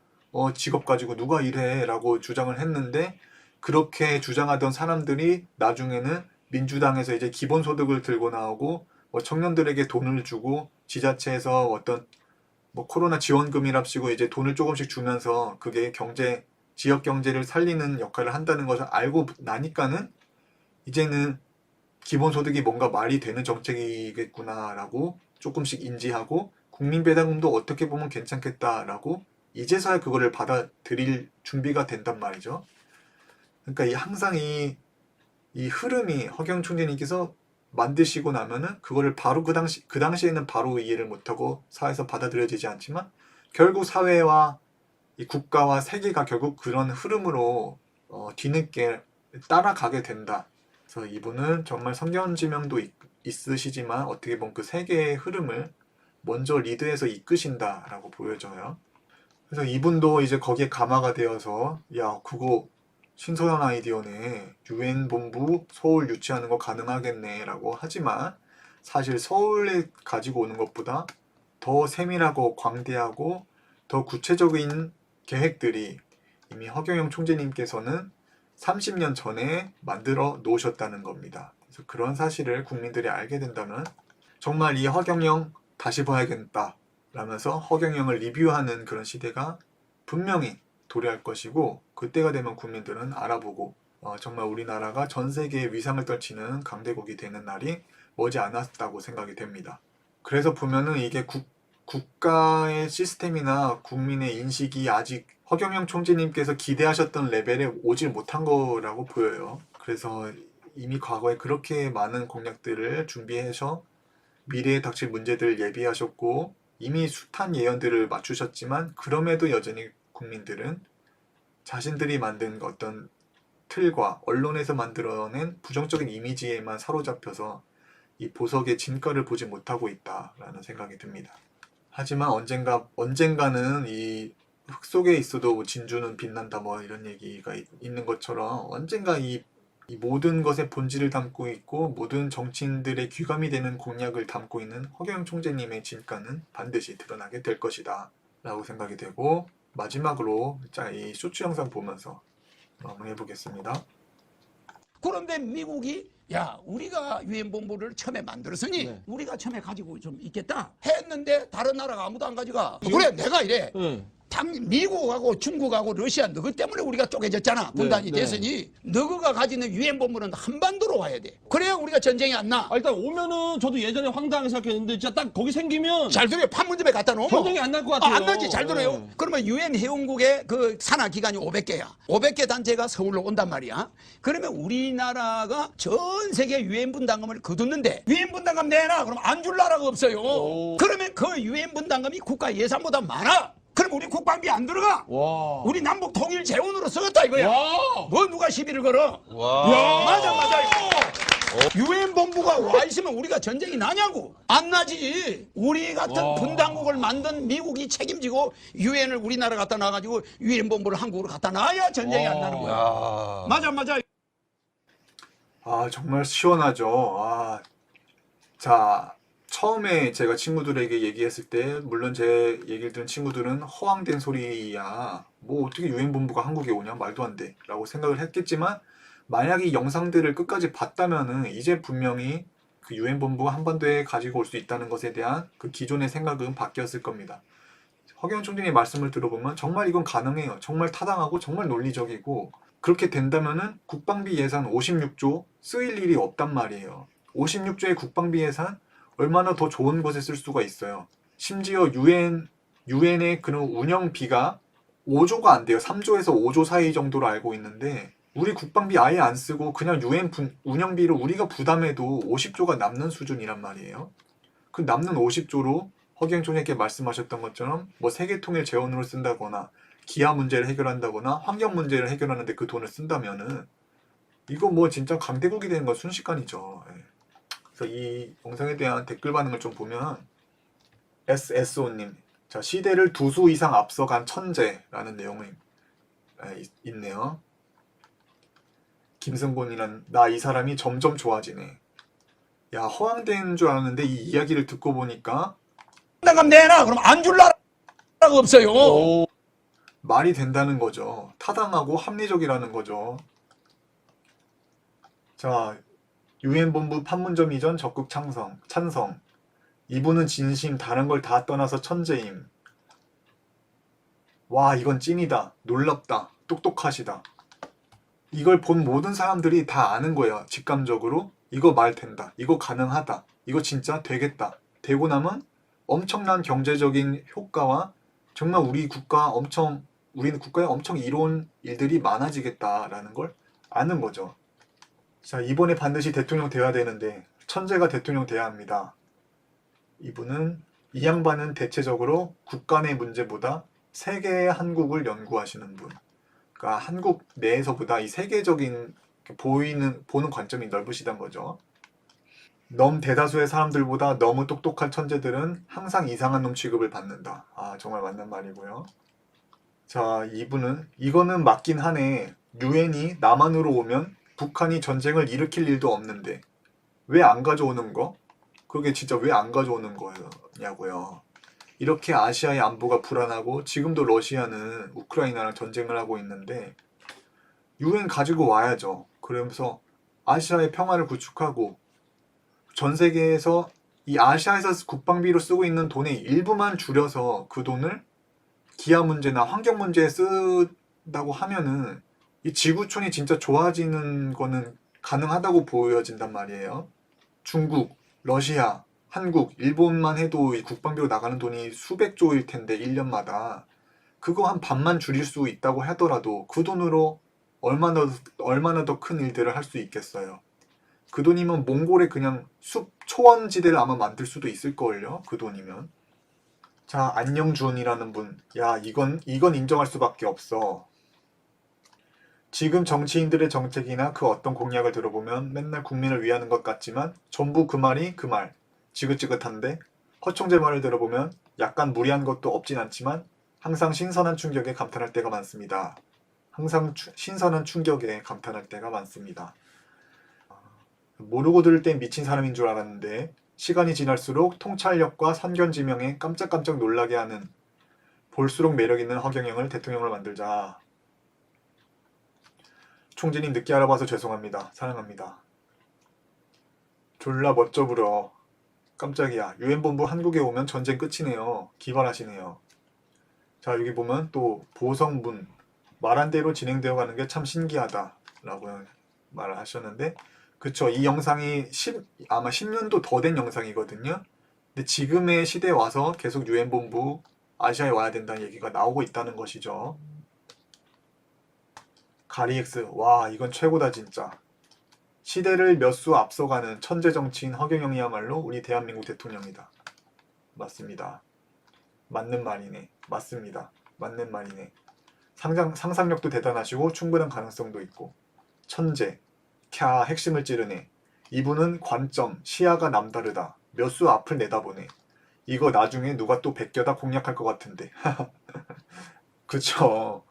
직업 가지고 누가 일해? 라고 주장을 했는데 그렇게 주장하던 사람들이 나중에는 민주당에서 이제 기본소득을 들고 나오고 청년들에게 돈을 주고 지자체에서 어떤 코로나 지원금이랍시고 이제 돈을 조금씩 주면서 그게 지역 경제를 살리는 역할을 한다는 것을 알고 나니까는 이제는 기본소득이 뭔가 말이 되는 정책이겠구나라고 조금씩 인지하고 국민배당금도 어떻게 보면 괜찮겠다라고 이제서야 그거를 받아들일 준비가 된단 말이죠. 그러니까 항상 이 흐름이 허경영 총재님께서 만드시고 나면은 그거를 바로 그 당시에는 바로 이해를 못하고 사회에서 받아들여지지 않지만 결국 사회와 이 국가와 세계가 결국 그런 흐름으로 뒤늦게 따라가게 된다. 그래서 이분은 정말 성견지명도 있으시지만 어떻게 보면 그 세계의 흐름을 먼저 리드해서 이끄신다라고 보여져요. 그래서 이분도 이제 거기에 감화가 되어서 야 그거 신선한 아이디어네. 유엔 본부 서울 유치하는 거 가능하겠네 라고 하지만 사실 서울에 가지고 오는 것보다 더 세밀하고 광대하고 더 구체적인 계획들이 이미 허경영 총재님께서는 30년 전에 만들어 놓으셨다는 겁니다. 그래서 그런 사실을 국민들이 알게 된다면 정말 이 허경영 다시 봐야겠다 라면서 허경영을 리뷰하는 그런 시대가 분명히 도래할 것이고 그때가 되면 국민들은 알아보고 정말 우리나라가 전 세계에 위상을 떨치는 강대국이 되는 날이 머지 않았다고 생각이 됩니다. 그래서 보면은 이게 국가의 시스템이나 국민의 인식이 아직 허경영 총재님께서 기대하셨던 레벨에 오질 못한 거라고 보여요. 그래서 이미 과거에 그렇게 많은 공약들을 준비해서 미래에 닥칠 문제들을 예비하셨고 이미 숱한 예언들을 맞추셨지만 그럼에도 여전히 국민들은 자신들이 만든 어떤 틀과 언론에서 만들어낸 부정적인 이미지에만 사로잡혀서 이 보석의 진가를 보지 못하고 있다라는 생각이 듭니다. 하지만 언젠가는 이 흙 속에 있어도 진주는 빛난다 뭐 이런 얘기가 있는 것처럼 언젠가 이 모든 것의 본질을 담고 있고 모든 정치인들의 귀감이 되는 공약을 담고 있는 허경영 총재님의 진가는 반드시 드러나게 될 것이다 라고 생각이 되고 마지막으로 이 쇼츠 영상 보면서 해보겠습니다. 그런데 미국이 야 우리가 유엔 본부를 처음에 만들었으니 우리가 처음에 가지고 좀 있겠다 했는데 다른 나라가 아무도 안 가져가. 그래 내가 이래. 미국하고 중국하고 러시아 너그 때문에 우리가 쪼개졌잖아. 분단이 됐으니 너그가 가지는 유엔 본부는 한반도로 와야 돼. 그래야 우리가 전쟁이 안 나. 일단 오면은 저도 예전에 황당하게 생각했는데 진짜 딱 거기 생기면 잘 들어요. 판문점에 갖다 놓으면 전쟁이 안 날 것 같아요. 안 나지. 잘 들어요. 그러면 유엔 회원국의 그 산하 기관이 500개야. 500개 단체가 서울로 온단 말이야. 그러면 우리나라가 전 세계 유엔 분담금을 거뒀는데 유엔 분담금 내놔. 그럼 안 줄 나라가 없어요. 그러면 그 유엔 분담금이 국가 예산보다 많아. 그럼 우리 국방비 안 들어가. 와. 우리 남북 통일 재원으로 쓰겠다 이거야. 와. 뭐 누가 시비를 걸어. 와. 맞아 이거. 유엔 본부가 와 있으면 우리가 전쟁이 나냐고. 안 나지. 우리 같은 분당국을 만든 미국이 책임지고 유엔을 우리나라 갖다 놔가지고 유엔 본부를 한국으로 갖다 놔야 전쟁이 안 나는 거야. 맞아. 아, 정말 시원하죠. 자, 처음에 제가 친구들에게 얘기했을 때, 물론 제 얘기를 들은 친구들은 허황된 소리야. 뭐 어떻게 유엔 본부가 한국에 오냐? 말도 안 돼. 라고 생각을 했겠지만, 만약 이 영상들을 끝까지 봤다면은 이제 분명히 그 유엔 본부가 한반도에 가지고 올 수 있다는 것에 대한 그 기존의 생각은 바뀌었을 겁니다. 허경영 총리의 말씀을 들어보면 정말 이건 가능해요. 정말 타당하고 정말 논리적이고, 그렇게 된다면은 국방비 예산 56조 쓰일 일이 없단 말이에요. 56조의 국방비 예산 얼마나 더 좋은 것에 쓸 수가 있어요. 심지어 유엔의 그런 운영비가 5조가 안 돼요. 3조에서 5조 사이 정도로 알고 있는데, 우리 국방비 아예 안 쓰고 그냥 유엔 운영비를 우리가 부담해도 50조가 남는 수준이란 말이에요. 그 남는 50조로 허경영 총리께 말씀하셨던 것처럼 뭐 세계통일 재원으로 쓴다거나 기아 문제를 해결한다거나 환경 문제를 해결하는데 그 돈을 쓴다면은 이거 뭐 진짜 강대국이 되는 건 순식간이죠. 그래서 이 영상에 대한 댓글 반응을 좀 보면 SSO님, 자, 시대를 두 수 이상 앞서간 천재라는 내용이 있네요. 김승곤이란 나 이 사람이 점점 좋아지네. 야, 허황된 줄 알았는데 이 이야기를 듣고 보니까 나가면 내놔. 그럼 안 줄 나라가 없어요. 말이 된다는 거죠. 타당하고 합리적이라는 거죠. 자, 유엔 본부 판문점 이전 적극 찬성. 이분은 진심, 다른 걸 다 떠나서 천재임. 와, 이건 찐이다. 놀랍다. 똑똑하시다. 이걸 본 모든 사람들이 다 아는 거예요. 직감적으로. 이거 말 된다. 이거 가능하다. 이거 진짜 되겠다. 되고 나면 엄청난 경제적인 효과와 정말 우리 국가에 엄청 이로운 일들이 많아지겠다라는 걸 아는 거죠. 자, 이번에 반드시 대통령 돼야 되는데 천재가 대통령 돼야 합니다. 이 양반은 대체적으로 국가 내 문제보다 세계의 한국을 연구하시는 분. 그러니까 한국 내에서보다 이 세계적인 보는 관점이 넓으시단 거죠. 대다수의 사람들보다 너무 똑똑한 천재들은 항상 이상한 놈 취급을 받는다. 정말 맞는 말이고요. 자, 이거는 맞긴 하네. 유엔이 남한으로 오면 북한이 전쟁을 일으킬 일도 없는데 왜 안 가져오는 거? 그게 진짜 왜 안 가져오는 거냐고요. 이렇게 아시아의 안보가 불안하고 지금도 러시아는 우크라이나랑 전쟁을 하고 있는데 유엔 가지고 와야죠. 그러면서 아시아의 평화를 구축하고 전 세계에서 이 아시아에서 국방비로 쓰고 있는 돈의 일부만 줄여서 그 돈을 기아 문제나 환경 문제에 쓴다고 하면은 이 지구촌이 진짜 좋아지는 거는 가능하다고 보여진단 말이에요. 중국, 러시아, 한국, 일본만 해도 이 국방비로 나가는 돈이 수백조일 텐데 1년마다 그거 한 반만 줄일 수 있다고 하더라도 그 돈으로 얼마나 더 큰 일들을 할 수 있겠어요. 그 돈이면 몽골에 그냥 숲 초원지대를 아마 만들 수도 있을 걸요. 그 돈이면. 자, 안영준이라는 분. 야, 이건 인정할 수밖에 없어. 지금 정치인들의 정책이나 그 어떤 공약을 들어보면 맨날 국민을 위하는 것 같지만 전부 그 말이 그 말. 지긋지긋한데 허 총재 말을 들어보면 약간 무리한 것도 없진 않지만 항상 신선한 충격에 감탄할 때가 많습니다. 모르고 들을 땐 미친 사람인 줄 알았는데 시간이 지날수록 통찰력과 선견지명에 깜짝깜짝 놀라게 하는 볼수록 매력있는 허경영을 대통령을 만들자. 총재님 늦게 알아봐서 죄송합니다. 사랑합니다. 졸라 멋져 부려. 깜짝이야. 유엔 본부 한국에 오면 전쟁 끝이네요. 기발하시네요. 자, 여기 보면 또 보성문 말한 대로 진행되어 가는 게 참 신기하다 라고 말을 하셨는데 그쵸. 이 영상이 아마 10년도 더 된 영상이거든요. 근데 지금의 시대에 와서 계속 유엔 본부 아시아에 와야 된다는 얘기가 나오고 있다는 것이죠. 가리엑스. 와, 이건 최고다 진짜. 시대를 몇 수 앞서가는 천재 정치인 허경영이야말로 우리 대한민국 대통령이다. 맞습니다. 맞는 말이네. 맞습니다. 맞는 말이네. 상상력도 대단하시고 충분한 가능성도 있고 천재. 핵심을 찌르네. 이분은 관점, 시야가 남다르다. 몇 수 앞을 내다보네. 이거 나중에 누가 또 베껴다 공략할 것 같은데. 그쵸.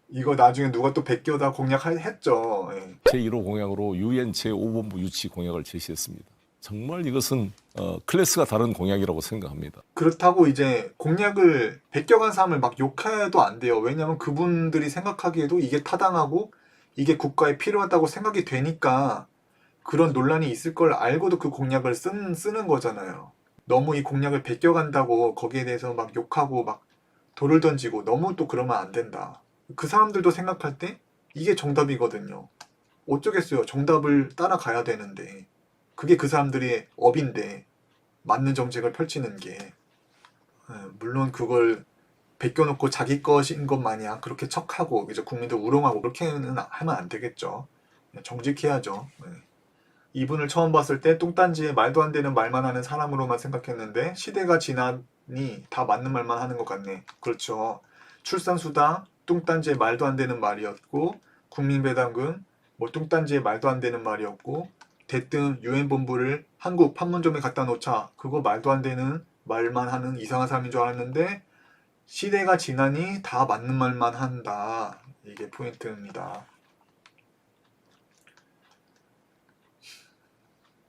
이거 나중에 누가 또 베껴다 공략했죠. 예. 제1호 공약으로 유엔 제5본부 유치 공약을 제시했습니다. 정말 이것은 클래스가 다른 공약이라고 생각합니다. 그렇다고 이제 공약을 베껴간 사람을 막 욕해도 안 돼요. 왜냐하면 그분들이 생각하기에도 이게 타당하고 이게 국가에 필요하다고 생각이 되니까 그런 논란이 있을 걸 알고도 그 공약을 쓰는 거잖아요. 너무 이 공약을 베껴간다고 거기에 대해서 막 욕하고 막 돌을 던지고 너무 또 그러면 안 된다. 그 사람들도 생각할 때 이게 정답이거든요. 어쩌겠어요. 정답을 따라가야 되는데 그게 그 사람들의 업인데 맞는 정책을 펼치는 게 물론 그걸 베껴놓고 자기 것인 것 마냥 그렇게 척하고 이제 국민들 우롱하고 그렇게는 하면 안 되겠죠. 정직해야죠. 이분을 처음 봤을 때 뚱딴지에 말도 안 되는 말만 하는 사람으로만 생각했는데 시대가 지나니 다 맞는 말만 하는 것 같네. 그렇죠. 출산수당 뚱딴지에 말도 안 되는 말이었고 국민배당금 뭐 뚱딴지에 말도 안 되는 말이었고 대뜸 유엔본부를 한국 판문점에 갖다 놓자 그거 말도 안 되는 말만 하는 이상한 사람인 줄 알았는데 시대가 지나니 다 맞는 말만 한다. 이게 포인트입니다.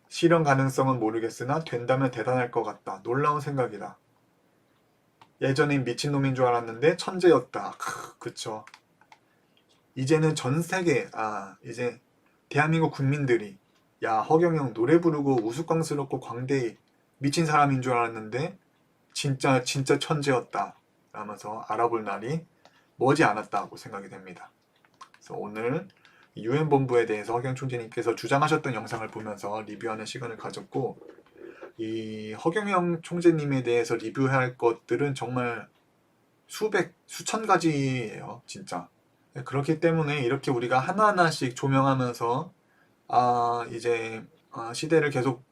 실현 가능성은 모르겠으나 된다면 대단할 것 같다. 놀라운 생각이다. 예전엔 미친놈인 줄 알았는데 천재였다. 그쵸. 이제는 전 세계 이제 대한민국 국민들이 야 허경영 노래 부르고 우스꽝스럽고 광대히 미친 사람인 줄 알았는데 진짜 천재였다 라면서 알아볼 날이 머지 않았다고 생각이 됩니다. 그래서 오늘 유엔 본부에 대해서 허경영 총재님께서 주장하셨던 영상을 보면서 리뷰하는 시간을 가졌고 이 허경영 총재님에 대해서 리뷰할 것들은 정말 수천 가지예요. 진짜. 그렇기 때문에 이렇게 우리가 하나하나씩 조명하면서 이제 시대를 계속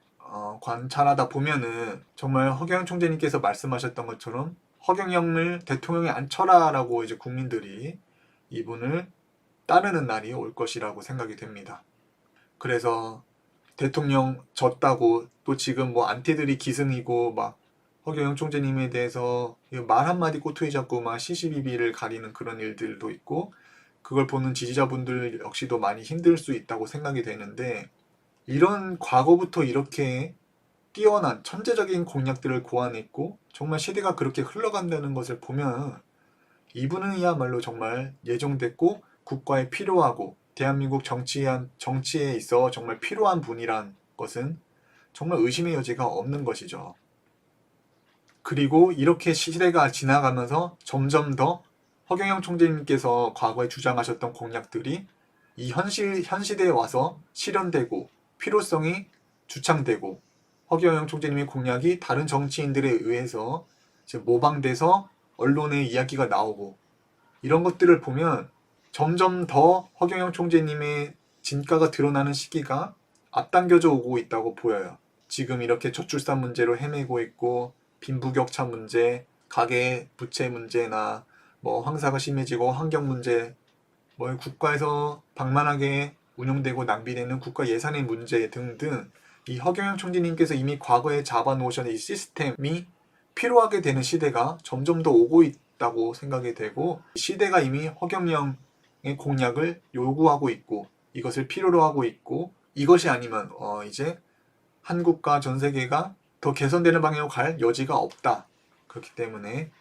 관찰하다 보면은 정말 허경영 총재님께서 말씀하셨던 것처럼 허경영을 대통령에 앉혀라라고 이제 국민들이 이분을 따르는 날이 올 것이라고 생각이 됩니다. 그래서 대통령 졌다고 또 지금 뭐 안티들이 기승이고 막 허경영 총재님에 대해서 말 한마디 꼬투리 잡고 막 시시비비를 가리는 그런 일들도 있고 그걸 보는 지지자분들 역시도 많이 힘들 수 있다고 생각이 되는데 이런 과거부터 이렇게 뛰어난 천재적인 공약들을 고안했고 정말 시대가 그렇게 흘러간다는 것을 보면 이분은야말로 정말 예정됐고 국가에 필요하고 대한민국 정치에 있어 정말 필요한 분이란 것은 정말 의심의 여지가 없는 것이죠. 그리고 이렇게 시대가 지나가면서 점점 더 허경영 총재님께서 과거에 주장하셨던 공약들이 이 현 시대에 와서 실현되고 필요성이 주창되고 허경영 총재님의 공약이 다른 정치인들에 의해서 이제 모방돼서 언론의 이야기가 나오고 이런 것들을 보면 점점 더 허경영 총재님의 진가가 드러나는 시기가 앞당겨져 오고 있다고 보여요. 지금 이렇게 저출산 문제로 헤매고 있고 빈부격차 문제, 가계 부채 문제나 뭐 황사가 심해지고 환경 문제, 뭐 국가에서 방만하게 운영되고 낭비되는 국가 예산의 문제 등등 이 허경영 총재님께서 이미 과거에 잡아놓으신 이 시스템이 필요하게 되는 시대가 점점 더 오고 있다고 생각이 되고 시대가 이미 허경영의 공약을 요구하고 있고 이것을 필요로 하고 있고 이것이 아니면 이제 한국과 전 세계가 더 개선되는 방향으로 갈 여지가 없다. 그렇기 때문에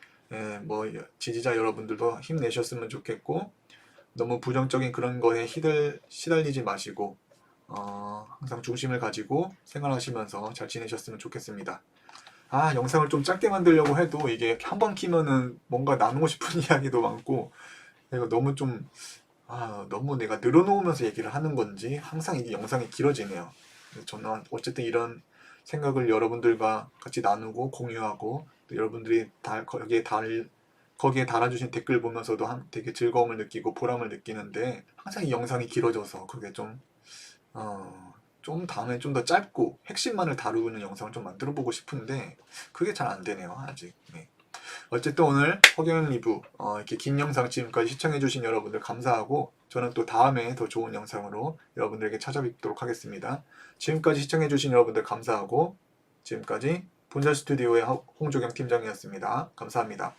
뭐 지지자 여러분들도 힘내셨으면 좋겠고 너무 부정적인 그런 거에 시달리지 마시고 항상 중심을 가지고 생활하시면서 잘 지내셨으면 좋겠습니다. 영상을 좀 짧게 만들려고 해도 이게 한 번 키면은 뭔가 나누고 싶은 이야기도 많고 이거 너무 좀 너무 내가 늘어놓으면서 얘기를 하는 건지 항상 이게 영상이 길어지네요. 저는 어쨌든 이런 생각을 여러분들과 같이 나누고 공유하고 또 여러분들이 거기에 달아주신 댓글 보면서도 되게 즐거움을 느끼고 보람을 느끼는데 항상 이 영상이 길어져서 그게 좀 다음에 좀 더 짧고 핵심만을 다루는 영상을 좀 만들어 보고 싶은데 그게 잘 안 되네요 아직. 어쨌든 오늘 허경영 리뷰 이렇게 긴 영상 지금까지 시청해주신 여러분들 감사하고 저는 또 다음에 더 좋은 영상으로 여러분들에게 찾아뵙도록 하겠습니다. 지금까지 시청해주신 여러분들 감사하고 지금까지 본전 스튜디오의 홍조경 팀장이었습니다. 감사합니다.